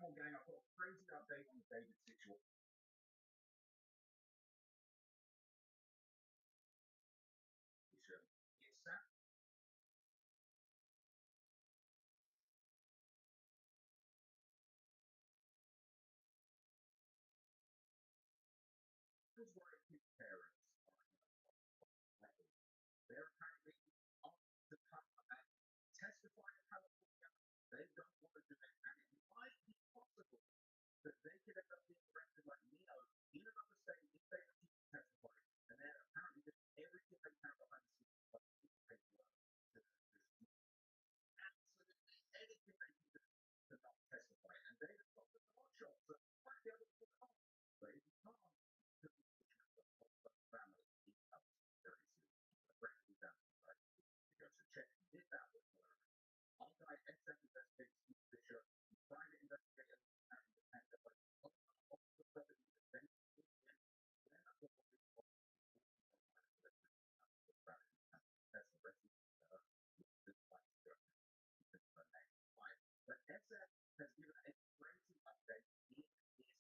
on, gang. I've got a crazy update on the David situation. It's that was where his parents are in they're apparently asked to come and testify in California. They don't want to do it, and it might be possible that they could end up being arrested like Neo in another state if they refuse to testify. And they're apparently doing everything they can behind the scenes to paperwork to absolutely anything they can do to not testify. And David's got the hot shot, so he might be able to put it on. But if he can't, because unfortunately the whole family is up very soon. The breaking down to go. So check did that with her. Our guy SF investigates Fisher, private investigator and independent, but of the president defense then that's what we want. That's the rest of this fight. But SF has given a crazy update in his tweet.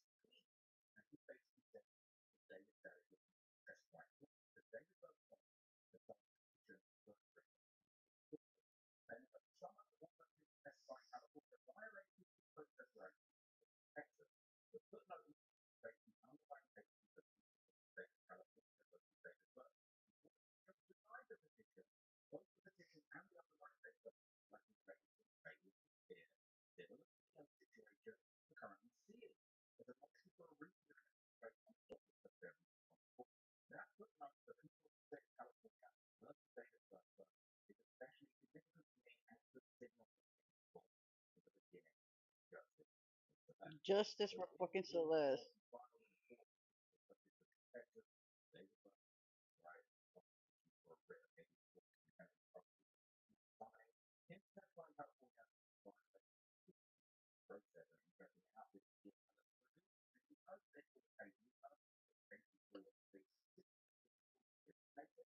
And he basically said to David that it was that's why the David vote on the Constitution was written. And some of the ones that he testified California violated the protest rights of Texas. The footnote states the underlying cases that the state of California was the state as well. Denied the petition, both the petition and the underlying paper, like the state was clear. Civil situation the currently seeing. But the motion for a rehearing based on the fairness responsible. That footnote the people of the state of California versus the state of Florida is especially significant to me as the signal for the beginning of justice. Justice for fucking Celeste.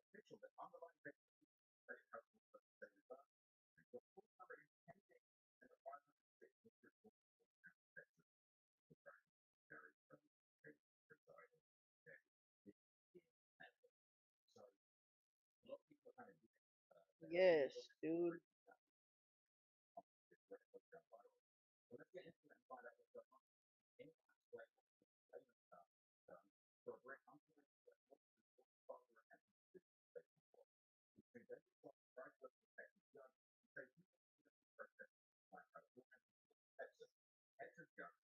Official that underlying very helpful for the and your full number is pending and the 506 Texas very presiding so a lot of people are kind of doing Yes, dude. so let's get into it and find out what's going on. Anyone explain what the layman stuff for a break, I'm going to what the father and the before. You say that you want to try to protect the judge. You say you want to protect like a woman Texas. Texas judge.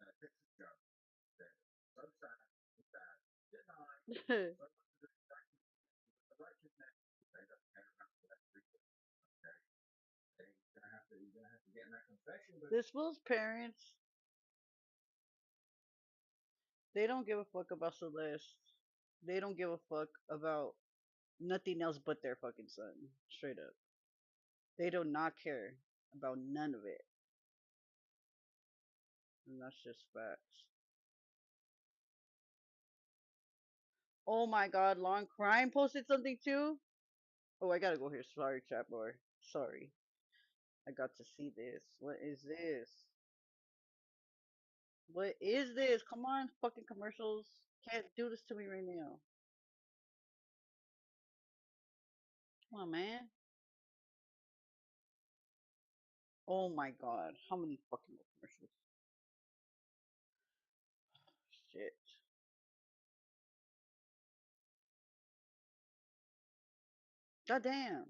Texas judge. They're so sad, so bad. Denied. So much of the righteousness. They don't care about that people. Okay. You're gonna have to get in that confession, but This fool's parents, they don't give a fuck about Celeste. They don't give a fuck about nothing else but their fucking son. Straight up. They do not care about none of it. And that's just facts. Oh my god, Long Crime posted something too? Oh, I gotta go here. Sorry, chat boy. Sorry. I got to see this. What is this? What is this? Come on, fucking commercials. Can't do this to me right now. Come on, man. Oh my god. How many fucking more commercials? Shit. God damn.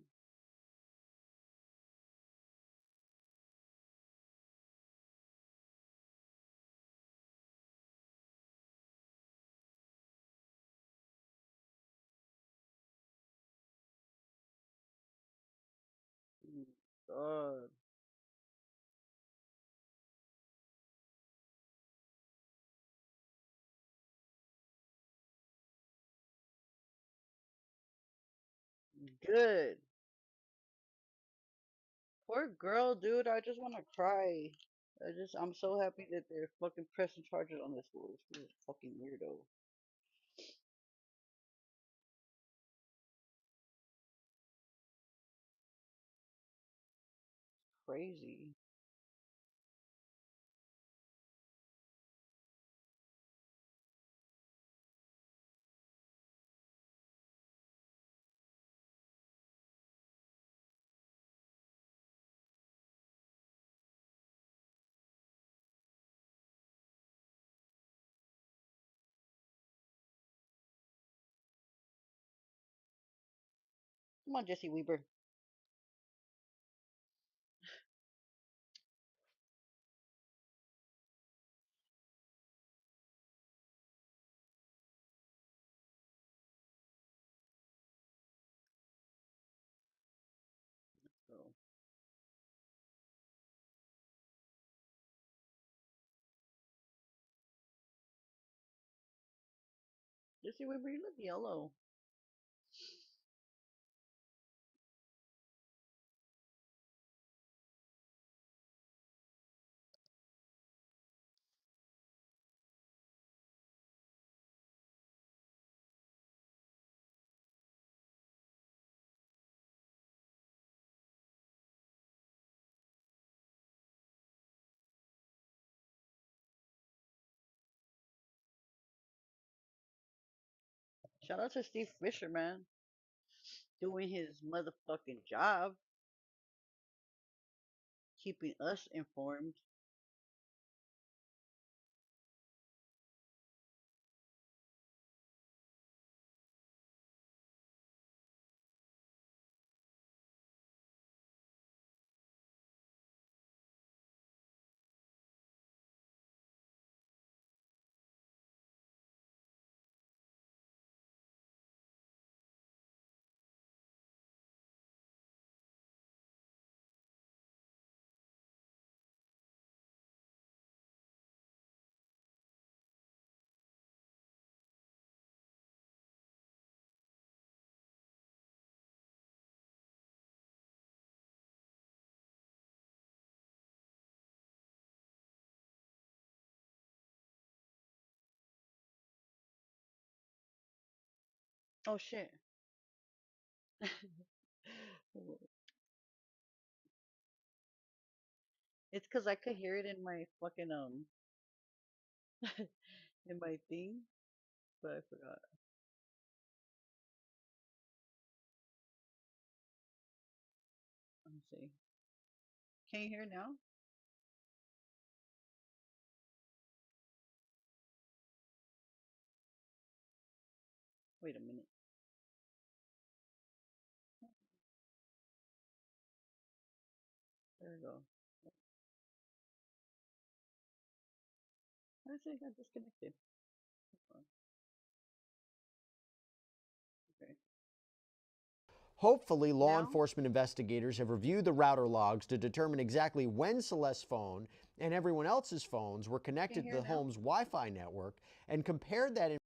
God. Good. Poor girl, dude. I just want to cry. I'm so happy that they're fucking pressing charges on this fool. This fool is a fucking weirdo. Crazy. Come on, Jesse Weaver. So, Jesse Weaver, you look yellow. Shout out to Steve Fisher, man, doing his motherfucking job, keeping us informed. Oh shit. It's because I could hear it in my fucking in my thing, but I forgot. Let me see. Can you hear it now? Wait a minute. There we go. I think I got disconnected. Hold on. Okay. Hopefully, law Now? enforcement investigators have reviewed the router logs to determine exactly when Celeste's phone and everyone else's phones were Can you connected to hear the it now? home's Wi-Fi network and compared that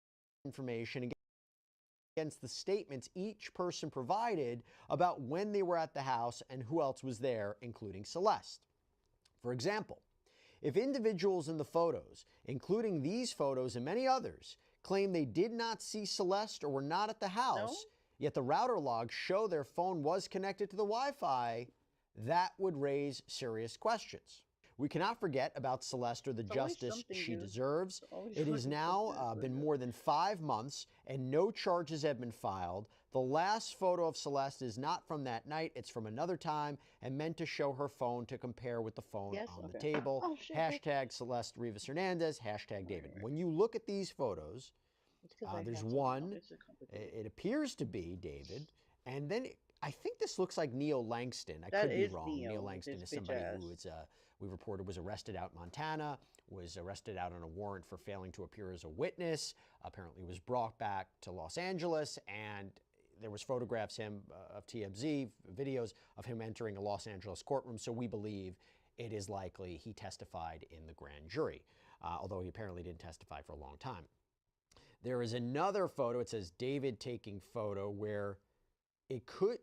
information against the statements each person provided about when they were at the house and who else was there, including Celeste. For example, if individuals in the photos, including these photos and many others, claim they did not see Celeste or were not at the No? house, yet the router logs show their phone was connected to the Wi-Fi, that would raise serious questions. We cannot forget about Celeste or the It's always justice something, she dude. deserves. It's always It has fucking something. now been more than 5 months and no charges have been filed. The last photo of Celeste is not from that night. It's from another time and meant to show her phone to compare with the phone Yes? on the Okay. table. Oh shit, bitch. Hashtag Celeste Rivas Hernandez, hashtag David. Alright. When you look at these photos, It's because I there's had something else. one, It's complicated. it appears to be David, and then I think this looks like Neil Langston. I That could be is wrong. Neil Neo with Langston his is bitch somebody ass. who is, we reported was arrested out in Montana, was arrested out on a warrant for failing to appear as a witness, apparently was brought back to Los Angeles, and there was photographs of TMZ, videos of him entering a Los Angeles courtroom, so we believe it is likely he testified in the grand jury, although he apparently didn't testify for a long time. There is another photo, it says David taking photo, where it could,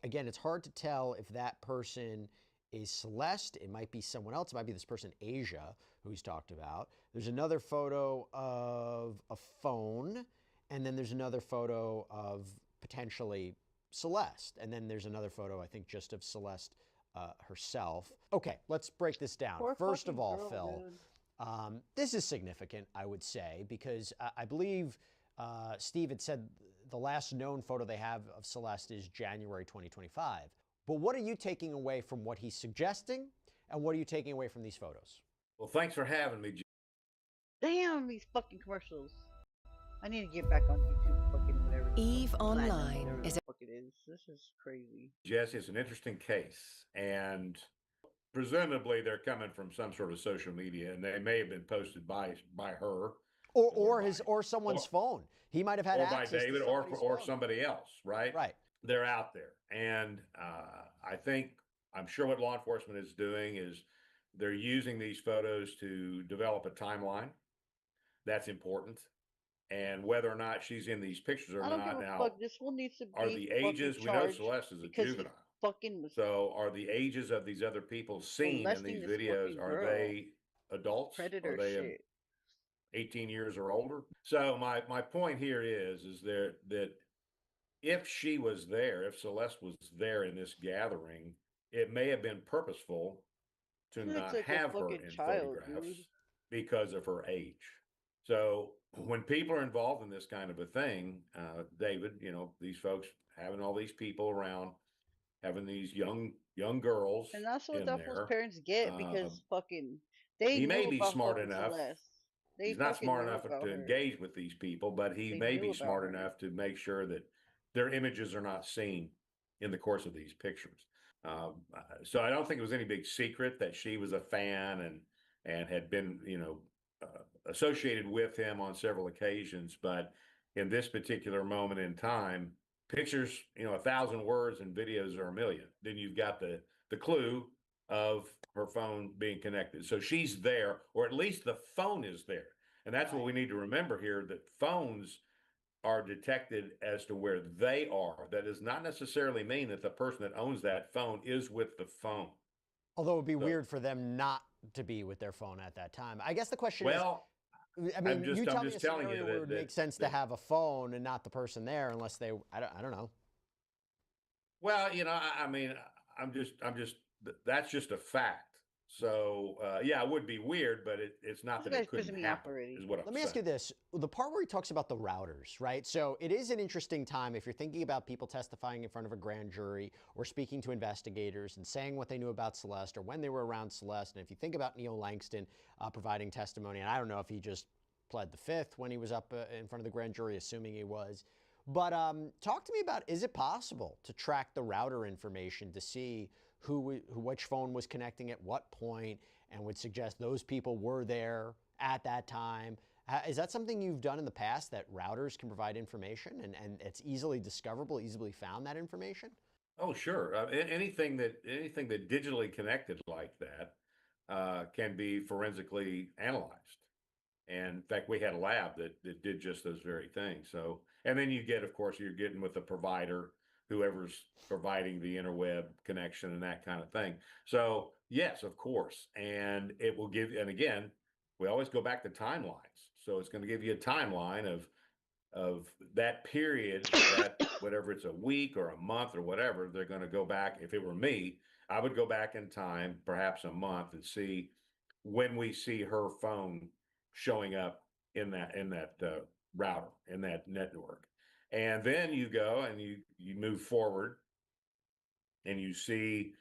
again, it's hard to tell if that person is Celeste. It might be someone else. It might be this person, Asia, who he's talked about. There's another photo of a phone, and then there's another photo of potentially Celeste. And then there's another photo, I think, just of Celeste herself. Okay, let's break this down. Poor First of fucking all, girl, Phil, dude. this is significant, I would say, because I believe Steve had said the last known photo they have of Celeste is January 2025. But what are you taking away from what he's suggesting, and what are you taking away from these photos? Well, thanks for having me, Jim. Damn these fucking commercials. I need to get back on YouTube fucking whatever. EVE Platinum, Online whatever is the fuck it is. is. This is crazy. Jesse, it's an interesting case, and presumably they're coming from some sort of social media, and they may have been posted by her, or someone's phone. He might have had or by access David, to or phone. somebody else, right? Right. They're out there, and I'm sure what law enforcement is doing is they're using these photos to develop a timeline. That's important. And whether or not she's in these pictures or I don't give not a now, fuck. This one needs to are be the fucking ages, we know charged Celeste is a because he juvenile. fucking was So are the ages of these other people seen in molesting these this videos, fucking are girl. they adults? Predator Are they shit. 18 years or older? So my point here is that if she was there, if Celeste was there in this gathering, it may have been purposeful to She looks not like a have her fucking in child, photographs dude. because of her age. So when people are involved in this kind of a thing, David, you know, these folks having all these people around, having these young girls And that's what in that fool's there, parents get because fucking they he may knew be about smart fucking enough. Celeste. They He's not fucking smart knew enough about to her. engage with these people, but he They may knew be about smart her. enough to make sure that their images are not seen in the course of these pictures. So I don't think it was any big secret that she was a fan and had been, you know, associated with him on several occasions. But in this particular moment in time, pictures, you know, 1,000 words and videos are a million. Then you've got the clue of her phone being connected. So she's there, or at least the phone is there. And that's what we need to remember here, that phones are detected as to where they are. That does not necessarily mean that the person that owns that phone is with the phone. Although it would be weird for them not to be with their phone at that time. I guess the question is, I mean, you tell me a scenario where it would make sense to have a phone and not the person there, unless they, I don't know. Well, you know, I mean, that's just a fact. So, yeah, it would be weird, but it's not that it couldn't happen, is what I'm saying. Let me ask you this. The part where he talks about the routers, right? So it is an interesting time if you're thinking about people testifying in front of a grand jury or speaking to investigators and saying what they knew about Celeste or when they were around Celeste. And if you think about Neil Langston providing testimony, and I don't know if he just pled the fifth when he was up in front of the grand jury, assuming he was. But talk to me about, is it possible to track the router information to see which phone was connecting at what point, and would suggest those people were there at that time? Is that something you've done in the past, that routers can provide information and it's easily discoverable, easily found, that information? Oh, sure. Anything that digitally connected like that can be forensically analyzed. And in fact, we had a lab that did just those very things. So, and then you get, of course, you're getting with the provider, whoever's providing the interweb connection and that kind of thing. So, yes, of course. And it will give, and again, we always go back to timelines. So it's going to give you a timeline of that period, that whatever it's a week or a month or whatever, they're going to go back. If it were me, I would go back in time, perhaps a month, and see when we see her phone showing up in that router, in that network. And then you go and you move forward and you see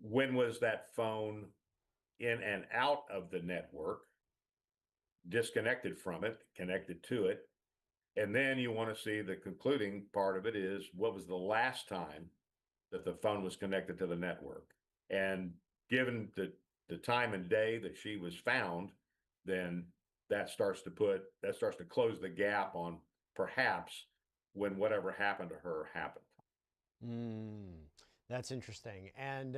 when was that phone in and out of the network, disconnected from it, connected to it. And then you want to see the concluding part of it is, what was the last time that the phone was connected to the network? And given the time and day that she was found, then that starts to close the gap on perhaps when whatever happened to her happened. That's interesting. And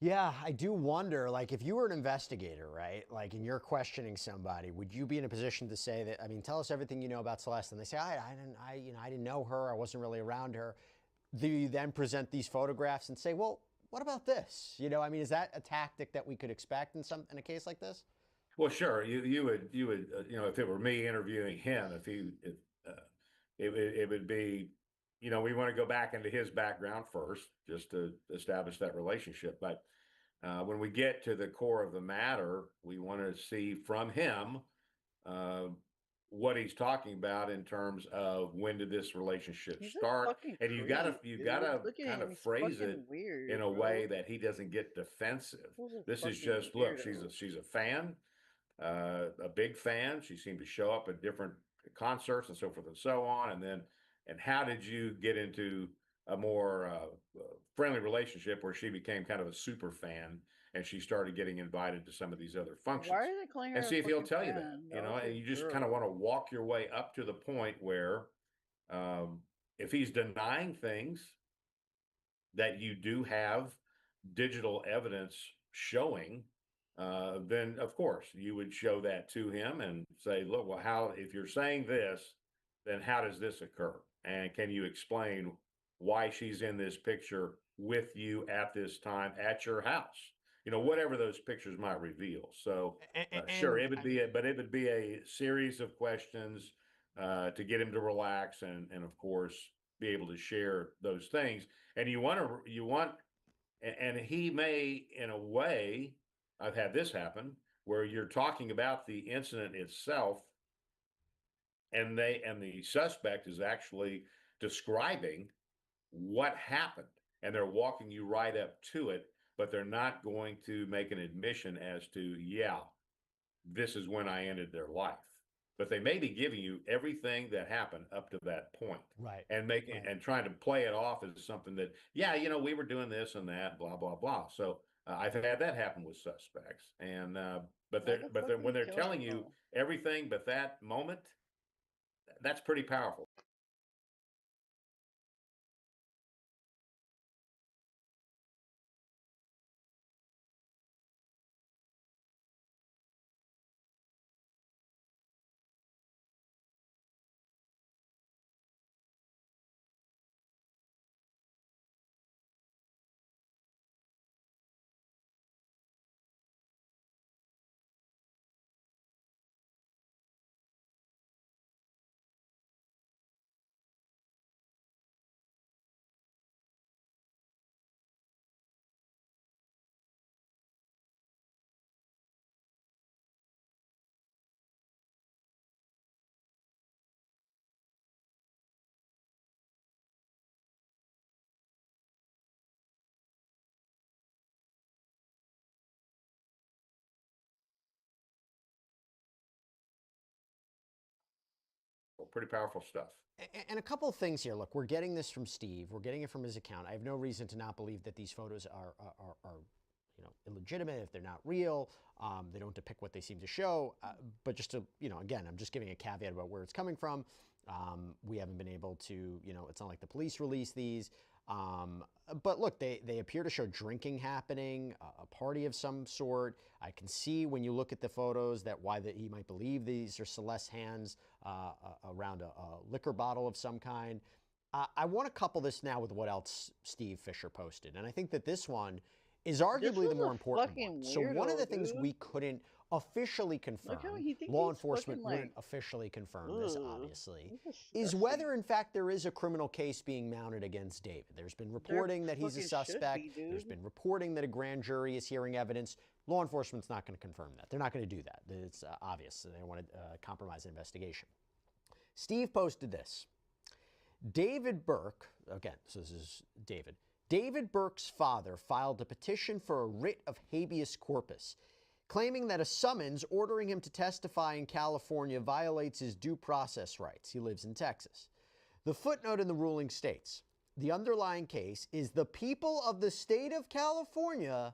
yeah, I do wonder, like, if you were an investigator, right, like, and you're questioning somebody, would you be in a position to say that, I mean, tell us everything you know about Celeste, and they say, I didn't know her, I wasn't really around her. Do you then present these photographs and say, well, what about this? You know, I mean, is that a tactic that we could expect in a case like this? Well, sure. You would you know, if it were me interviewing him, it would be, you know, we want to go back into his background first, just to establish that relationship. But when we get to the core of the matter, we want to see from him what he's talking about in terms of when did this relationship start, and you gotta kind of phrase it in a way that he doesn't get defensive. This is just, look, she's a fan, a big fan. She seemed to show up at different concerts and so forth and so on. And how did you get into a more friendly relationship where she became kind of a super fan and she started getting invited to some of these other functions. Why are they calling her And a see if he'll fucking tell you that, fan? you That know, was and a you just kind of want to girl. walk your way up to the point where if he's denying things that you do have digital evidence showing, then of course you would show that to him and say, look, well, how, if you're saying this, then how does this occur? And can you explain why she's in this picture with you at this time at your house? You know, whatever those pictures might reveal. So sure, it would be, but it would be a series of questions to get him to relax and of course be able to share those things. And you want, and he may, in a way, I've had this happen where you're talking about the incident itself, and the suspect is actually describing what happened, and they're walking you right up to it, but they're not going to make an admission as to, yeah, this is when I ended their life. But they may be giving you everything that happened up to that point. Right. And making and trying to play it off as something that, yeah, you know, we were doing this and that, blah, blah, blah. So I've had that happen with suspects. And but Why they're the but fuck then are when you they're killing telling you her? everything but that moment, that's pretty powerful. Pretty powerful stuff. And a couple of things here. Look, we're getting this from Steve. We're getting it from his account. I have no reason to not believe that these photos are you know, illegitimate, if they're not real. They don't depict what they seem to show. But just to, you know, again, I'm just giving a caveat about where it's coming from. We haven't been able to, you know, it's not like the police release these. But look, they appear to show drinking happening, a party of some sort. I can see when you look at the photos that he might believe these are Celeste's hands around a liquor bottle of some kind. I want to couple this now with what else Steve Fisher posted. And I think that this one is arguably the more important one. So one of the things we couldn't officially confirm, law enforcement wouldn't officially confirm this, obviously, is whether in fact there is a criminal case being mounted against David. There's been reporting that he's a suspect. There's been reporting that a grand jury is hearing evidence. Law enforcement's not going to confirm that. They're not going to do that. It's obvious. They don't want to compromise an investigation. Steve posted this. David Burke, again, so this is David. David Burke's father filed a petition for a writ of habeas corpus, claiming that a summons ordering him to testify in California violates his due process rights. He lives in Texas. The footnote in the ruling states, the underlying case is the people of the state of California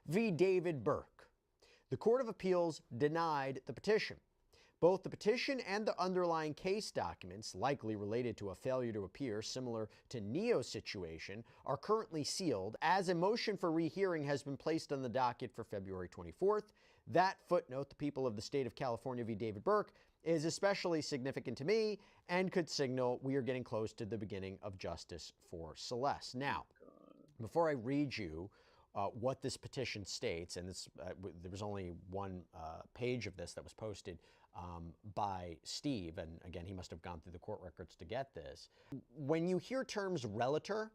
v. David Burke. The Court of Appeals denied the petition. Both the petition and the underlying case documents, likely related to a failure to appear similar to Neo's situation, are currently sealed, as a motion for rehearing has been placed on the docket for February 24th. That footnote, the people of the state of California v. David Burke, is especially significant to me and could signal we are getting close to the beginning of justice for Celeste. Now, before I read you what this petition states, and this, there was only one page of this that was posted by Steve, and again, he must have gone through the court records to get this. When you hear terms relator,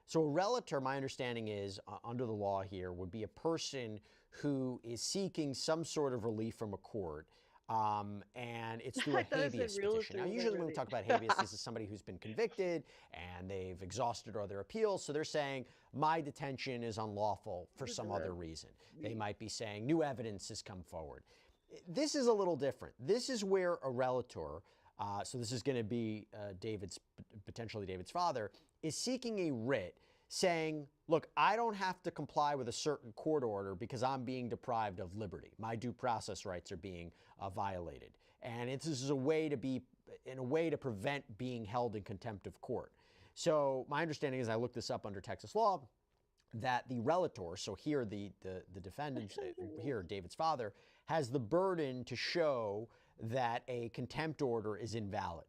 so a relator, my understanding is, under the law here, would be a person who is seeking some sort of relief from a court, and it's through a habeas petition. Now, usually when we talk about habeas, this is somebody who's been convicted and they've exhausted all their appeals, so they're saying, my detention is unlawful for some other reason. They might be saying, new evidence has come forward. This is a little different. This is where a relator, so this is going to be potentially David's father, is seeking a writ saying, look, I don't have to comply with a certain court order because I'm being deprived of liberty. My due process rights are being violated. And this is a way to prevent being held in contempt of court. So my understanding is, I looked this up under Texas law, that the relator, so here the defendant, here David's father, has the burden to show that a contempt order is invalid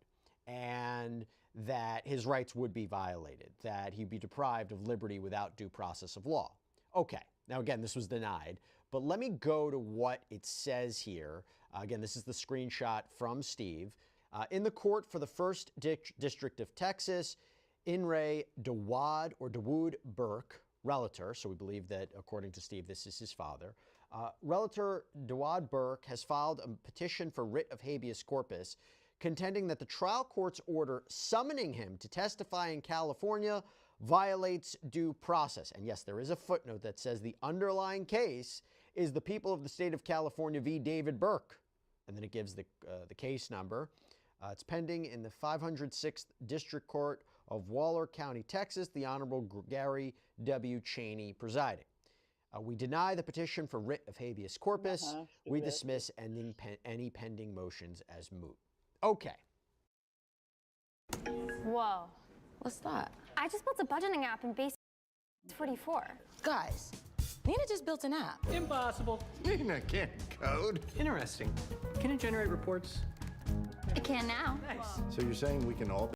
and that his rights would be violated, that he'd be deprived of liberty without due process of law. Okay, now again, this was denied, but let me go to what it says here. Again, this is the screenshot from Steve. In the court for the 1st District of Texas, In re Dawood Burke, relator, so we believe that according to Steve, this is his father. Relator Dawood Burke has filed a petition for writ of habeas corpus, contending that the trial court's order summoning him to testify in California violates due process. And yes, there is a footnote that says the underlying case is the people of the state of California v. David Burke. And then it gives the case number. It's pending in the 506th District Court of Waller County, Texas, the Honorable Gary W. Cheney presiding. We deny the petition for writ of habeas corpus. We dismiss any pending motions as moot. Okay. Whoa. What's that? I just built a budgeting app in Base 44. Guys, Nina just built an app. Impossible. Nina can't code. Interesting. Can it generate reports? I can now. Nice. So you're saying we can all